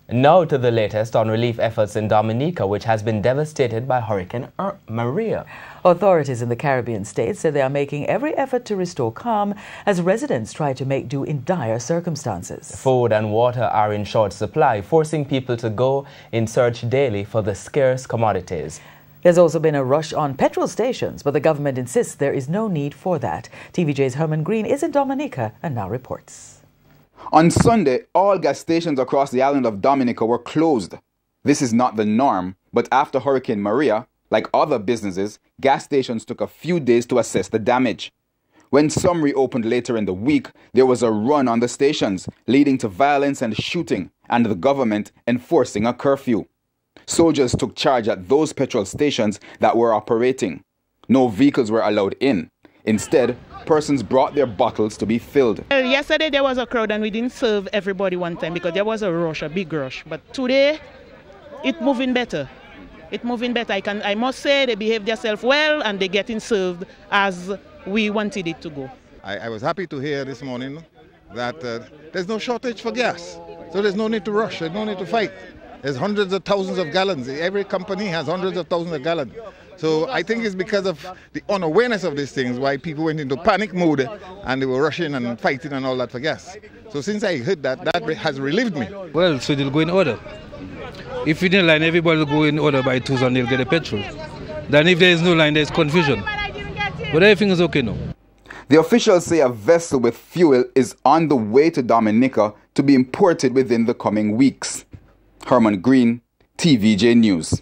Now to the latest on relief efforts in Dominica, which has been devastated by Hurricane Maria. Authorities in the Caribbean states say they are making every effort to restore calm as residents try to make do in dire circumstances. Food and water are in short supply, forcing people to go in search daily for the scarce commodities. There's also been a rush on petrol stations, but the government insists there is no need for that. TVJ's Herman Green is in Dominica and now reports. On Sunday, all gas stations across the island of Dominica were closed. This is not the norm, but after Hurricane Maria, like other businesses, gas stations took a few days to assess the damage. When some reopened later in the week, there was a run on the stations, leading to violence and shooting, and the government enforcing a curfew. Soldiers took charge at those petrol stations that were operating. No vehicles were allowed in. Instead, persons brought their bottles to be filled. Yesterday there was a crowd and we didn't serve everybody one time because there was a rush, a big rush. But today, it's moving better. It's moving better. I must say they behaved themselves well and they're getting served as we wanted it to go. I was happy to hear this morning that there's no shortage for gas. So there's no need to rush, there's no need to fight. There's hundreds of thousands of gallons. Every company has hundreds of thousands of gallons. So I think it's because of the unawareness of these things why people went into panic mode and they were rushing and fighting and all that for gas. So since I heard that, that has relieved me. Well, so they'll go in order. If you didn't line, everybody will go in order by 2 and they'll get the petrol. Then if there is no line, there's confusion. But everything is okay now. The officials say a vessel with fuel is on the way to Dominica to be imported within the coming weeks. Herman Green, TVJ News.